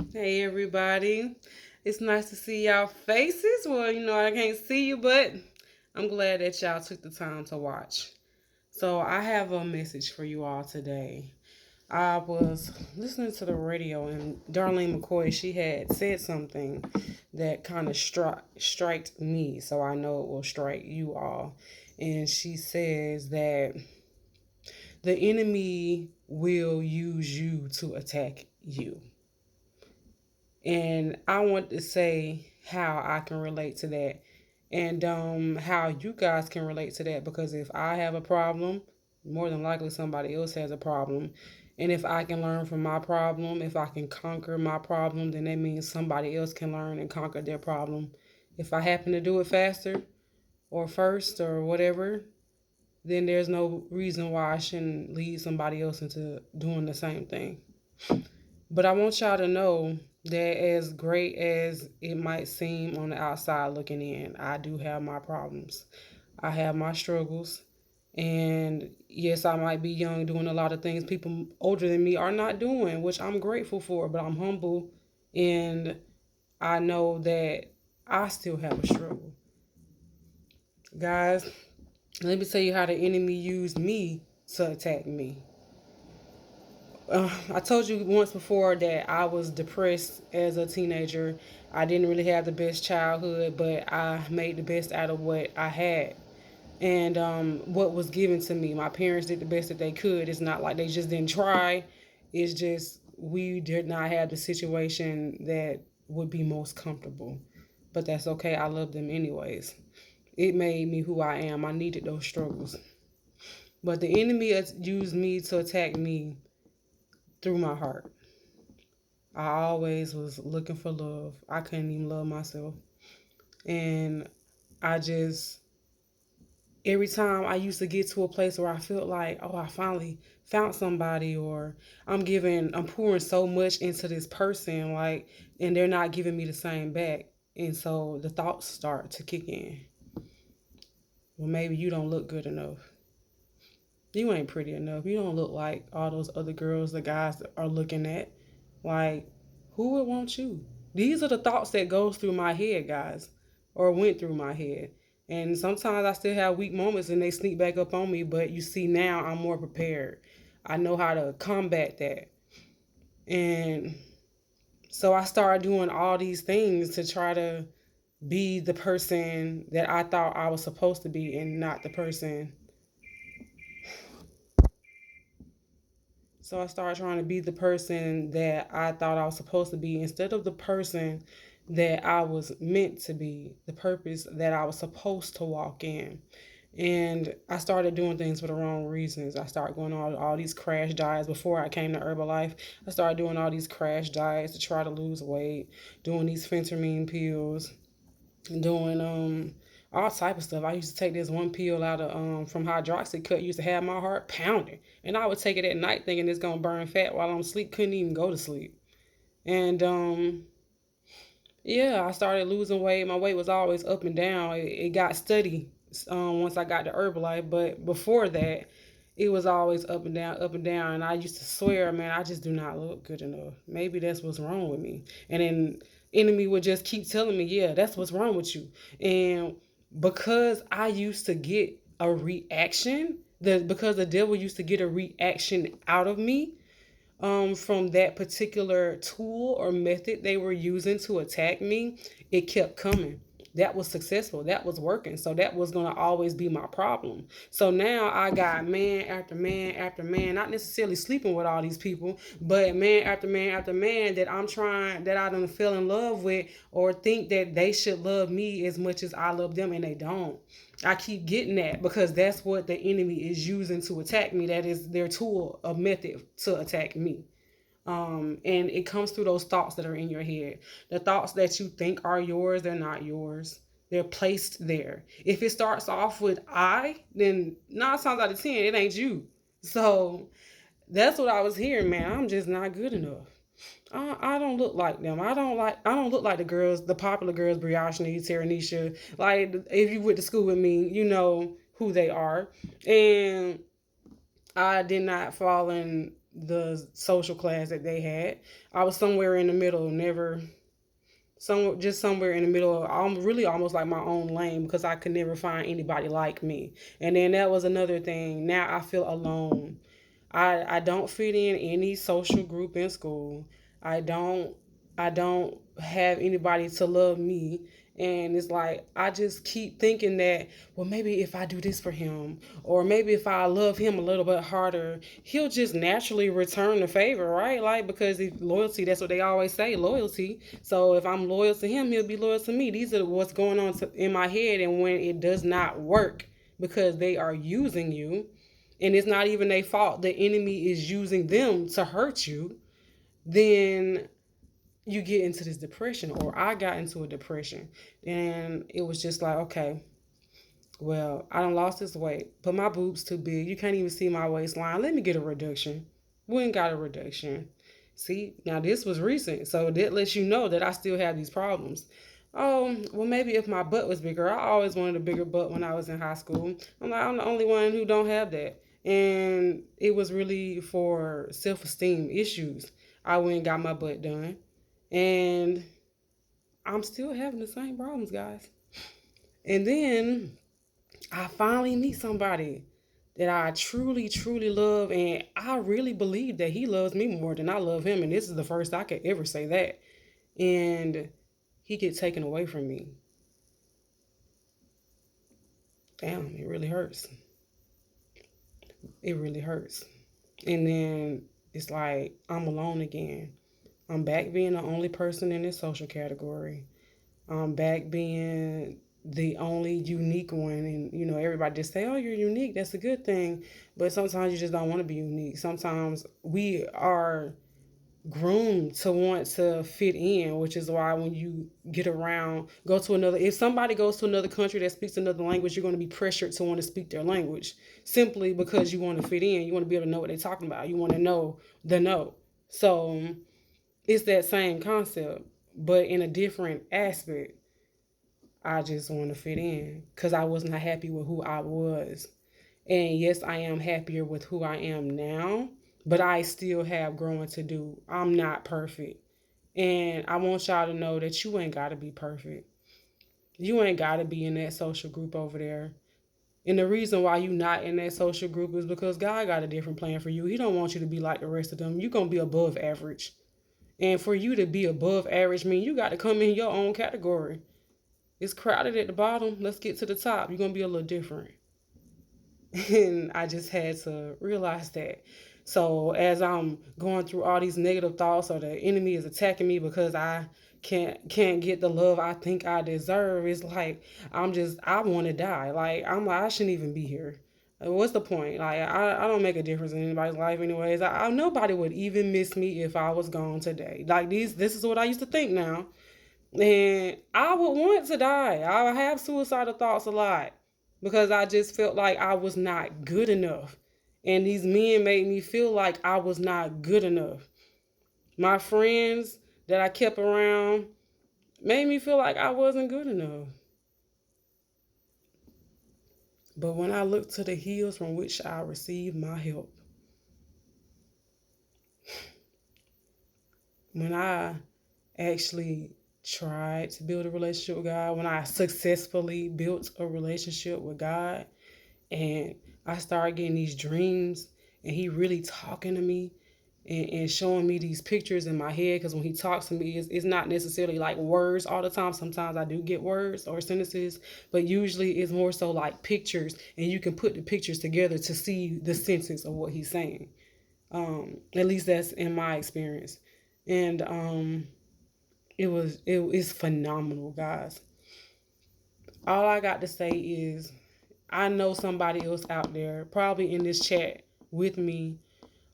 Hey everybody. It's nice to see y'all faces. Well, I can't see you, but I'm glad that y'all took the time to watch. So, I have a message for you all today. I was listening to the radio and Darlene McCoy, she had said something that kind of striked me, so I know it will strike you all. And she says that the enemy will use you to attack you. And I want to say how I can relate to that and how you guys can relate to that because if I have a problem, more than likely somebody else has a problem. And if I can learn from my problem, if I can conquer my problem, then that means somebody else can learn and conquer their problem. If I happen to do it faster or first or whatever, then there's no reason why I shouldn't lead somebody else into doing the same thing. But I want y'all to know that as great as it might seem on the outside looking in, I do have my problems. I have my struggles. And yes, I might be young doing a lot of things people older than me are not doing, which I'm grateful for, but I'm humble and I know that I still have a struggle. Guys, let me tell you how the enemy used me to attack me. I told you once before that I was depressed as a teenager. I didn't really have the best childhood, but I made the best out of what I had and what was given to me. My parents did the best that they could. It's not like they just didn't try. It's just we did not have the situation that would be most comfortable. But that's okay. I love them anyways. It made me who I am. I needed those struggles. But the enemy used me to attack me through my heart. I always was looking for love. I couldn't even love myself. And I just, every time I used to get to a place where I felt like, oh, I finally found somebody, or I'm pouring so much into this person, like, and they're not giving me the same back. And so the thoughts start to kick in. Well, maybe you don't look good enough. You ain't pretty enough. You don't look like all those other girls the guys are looking at. Like, who would want you? These are the thoughts that goes through my head, guys, or went through my head. And sometimes I still have weak moments and they sneak back up on me, but you see now I'm more prepared. I know how to combat that. And so I started doing all these things to try to be the person that I thought I was supposed to be and not the person. So I started trying to be the person that I thought I was supposed to be instead of the person that I was meant to be, the purpose that I was supposed to walk in. And I started doing things for the wrong reasons. I started going on all these crash diets before I came to Herbalife. I started doing all these crash diets to try to lose weight, doing these phentermine pills, doing all type of stuff. I used to take this one pill out of from Hydroxycut. Used to have my heart pounding, and I would take it at night thinking it's gonna burn fat while I'm asleep. Couldn't even go to sleep. And yeah, I started losing weight. My weight was always up and down. It got steady once I got to Herbalife, but before that, it was always up and down, up and down. And I used to swear, man, I just do not look good enough. Maybe that's what's wrong with me. And then enemy would just keep telling me, yeah, that's what's wrong with you. And because I used to get a reaction, because the devil used to get a reaction out of me, from that particular tool or method they were using to attack me, it kept coming. That was successful. That was working. So that was going to always be my problem. So now I got man after man after man, not necessarily sleeping with all these people, but man after man after man that I'm trying, that I don't fell in love with or think that they should love me as much as I love them, and they don't. I keep getting that because that's what the enemy is using to attack me. That is their tool, a method to attack me. And it comes through those thoughts that are in your head. The thoughts that you think are yours, they're not yours. They're placed there. If it starts off with I, then 9 times out of 10, it ain't you. So that's what I was hearing, man. I'm just not good enough. I don't look like them. I don't look like the girls, the popular girls, Briashni, Taranisha. Like if you went to school with me, you know who they are. And I did not fall in the social class that they had. I was somewhere in the middle, never just somewhere in the middle. I'm really almost like my own lane because I could never find anybody like me. And then that was another thing. Now I feel alone. I don't fit in any social group in school. I don't I don't have anybody to love me. And it's like I just keep thinking that, well, maybe if I do this for him, or maybe if I love him a little bit harder, he'll just naturally return the favor, right? Like, because if loyalty, that's what they always say, loyalty. So if I'm loyal to him, he'll be loyal to me. These are what's going on in my head. And when it does not work because they are using you, and it's not even their fault, the enemy is using them to hurt you, then you get into this depression, or I got into a depression. And it was just like, okay, well, I done lost this weight, but my boobs too big. You can't even see my waistline. Let me get a reduction. We ain't got a reduction. See, now this was recent, so that lets you know that I still have these problems. Oh, well, maybe if my butt was bigger. I always wanted a bigger butt when I was in high school. I'm like, I'm the only one who don't have that. And it was really for self-esteem issues. I went and got my butt done. And I'm still having the same problems, guys. And then I finally meet somebody that I truly, truly love, and I really believe that he loves me more than I love him. And this is the first I could ever say that. And he gets taken away from me. Damn, it really hurts. It really hurts. And then it's like I'm alone again. I'm back being the only person in this social category. I'm back being the only unique one. And everybody just say, oh, you're unique, that's a good thing. But sometimes you just don't want to be unique. Sometimes we are groomed to want to fit in, which is why when you get around, if somebody goes to another country that speaks another language, you're going to be pressured to want to speak their language simply because you want to fit in. You want to be able to know what they're talking about. You want to know the no. So it's that same concept, but in a different aspect. I just want to fit in because I was not happy with who I was. And yes, I am happier with who I am now, but I still have growing to do. I'm not perfect. And I want y'all to know that you ain't got to be perfect. You ain't got to be in that social group over there. And the reason why you not in that social group is because God got a different plan for you. He don't want you to be like the rest of them. You're going to be above average. And for you to be above average means you got to come in your own category. It's crowded at the bottom. Let's get to the top. You're going to be a little different. And I just had to realize that. So as I'm going through all these negative thoughts, or the enemy is attacking me because I can't get the love I think I deserve, it's like I want to die. Like I'm like, I shouldn't even be here. Like, what's the point? Like I don't make a difference in anybody's life anyways. Nobody would even miss me if I was gone today. Like this is what I used to think now. And I would want to die. I have suicidal thoughts a lot because I just felt like I was not good enough. And these men made me feel like I was not good enough. My friends that I kept around made me feel like I wasn't good enough. But when I looked to the hills from which I received my help, when I actually tried to build a relationship with God, when I successfully built a relationship with God, and I started getting these dreams, and he really talking to me and showing me these pictures in my head. Because when he talks to me, it's not necessarily like words all the time. Sometimes I do get words or sentences, but usually it's more so like pictures, and you can put the pictures together to see the senses of what he's saying. At least that's in my experience. And it's phenomenal, guys. All I got to say is I know somebody else out there, probably in this chat with me,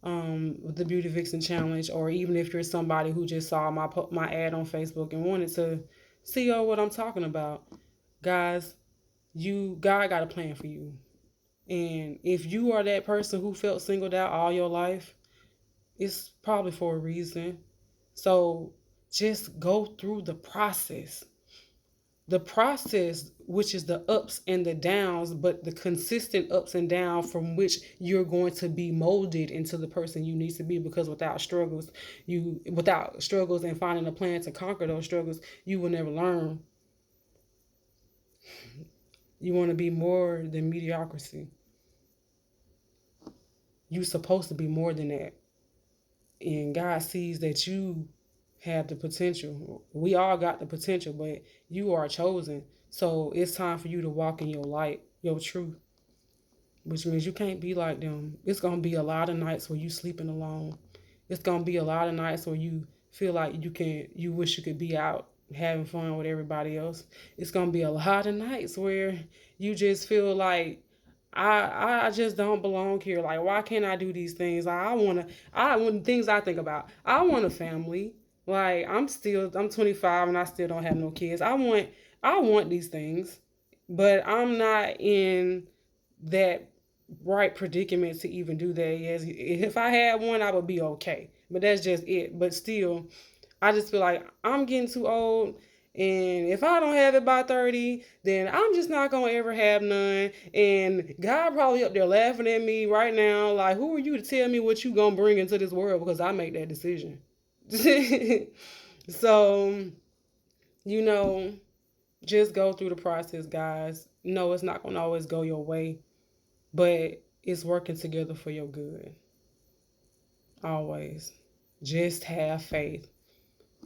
with the Beauty Vixen Challenge, or even if you're somebody who just saw my ad on Facebook and wanted to see what I'm talking about, guys, God got a plan for you. And if you are that person who felt singled out all your life, it's probably for a reason. So just go through the process. the process, which is the ups and the downs, but the consistent ups and downs from which you're going to be molded into the person you need to be. Because without struggles and finding a plan to conquer those struggles, you will never learn. You want to be more than mediocrity. You're supposed to be more than that. And God sees that you have the potential. We all got the potential, but you are chosen. So it's time for you to walk in your light, your truth, which means you can't be like them. It's going to be a lot of nights where you sleeping alone. It's going to be a lot of nights where you feel like you wish you could be out having fun with everybody else. It's going to be a lot of nights where you just feel like I just don't belong here. Like, why can't I do these things? Like, I want things I think about. I want a family. Like, I'm 25 and I still don't have no kids. I want these things, but I'm not in that right predicament to even do that. Yes, if I had one, I would be okay. But that's just it. But still, I just feel like I'm getting too old. And if I don't have it by 30, then I'm just not going to ever have none. And God probably up there laughing at me right now. Like, who are you to tell me what you going to bring into this world? Because I make that decision. So, you know, just go through the process, guys. No, it's not going to always go your way, but it's working together for your good. Always. Just have faith.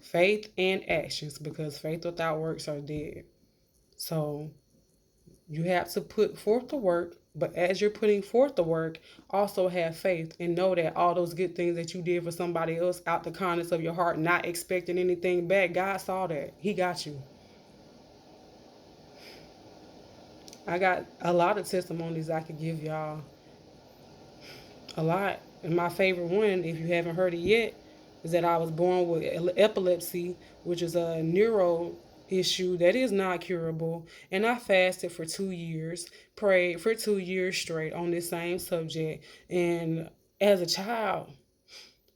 Faith and actions, because faith without works are dead. So you have to put forth the work, but as you're putting forth the work, also have faith and know that all those good things that you did for somebody else out the kindness of your heart, not expecting anything back, God saw that. He got you. I got a lot of testimonies I could give y'all. A lot. And my favorite one, if you haven't heard it yet, is that I was born with epilepsy, which is a neuro issue that is not curable. And I fasted for 2 years, prayed for 2 years straight on this same subject. And as a child,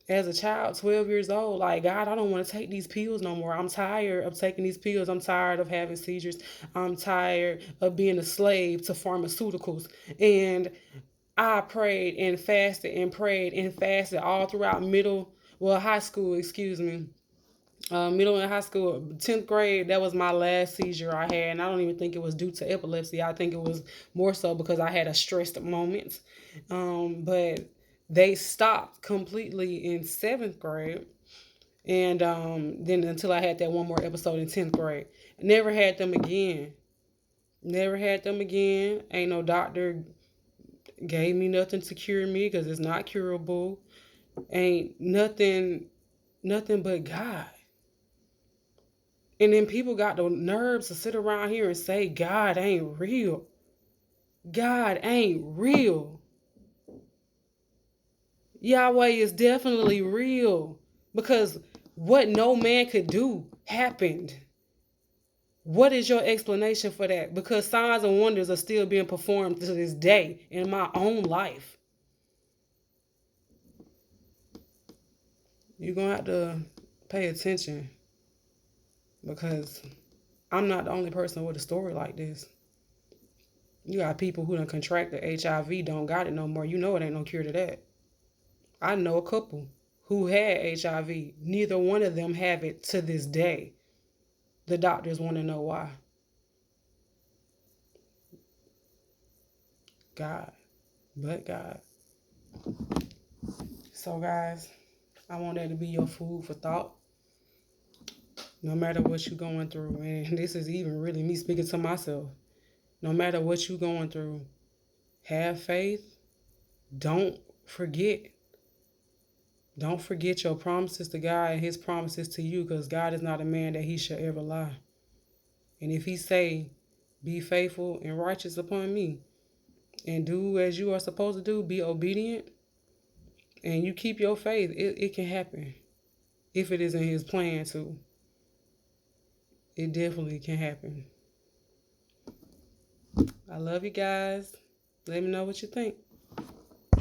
12 years old, like, God, I don't want to take these pills no more. I'm tired of taking these pills. I'm tired of having seizures. I'm tired of being a slave to pharmaceuticals. And I prayed and fasted all throughout high school, excuse me. Middle and high school, 10th grade, that was my last seizure I had. And I don't even think it was due to epilepsy. I think it was more so because I had a stressed moment. But they stopped completely in 7th grade. And then until I had that one more episode in 10th grade. Never had them again. Never had them again. Ain't no doctor gave me nothing to cure me because it's not curable. Ain't nothing but God. And then people got the nerves to sit around here and say God ain't real. God ain't real. Yahweh is definitely real, because what no man could do happened. What is your explanation for that? Because signs and wonders are still being performed to this day in my own life. You're going to have to pay attention, because I'm not the only person with a story like this. You got people who done contracted HIV, don't got it no more. You know it ain't no cure to that. I know a couple who had HIV. Neither one of them have it to this day. The doctors want to know why. God. But God. So, guys, I want that to be your food for thought. No matter what you're going through, and this is even really me speaking to myself. No matter what you're going through, have faith. Don't forget. Don't forget your promises to God and his promises to you, because God is not a man that he shall ever lie. And if he say, be faithful and righteous upon me, and do as you are supposed to do, be obedient, and you keep your faith, it can happen. If it is in his plan to. It definitely can happen. I love you guys. Let me know what you think.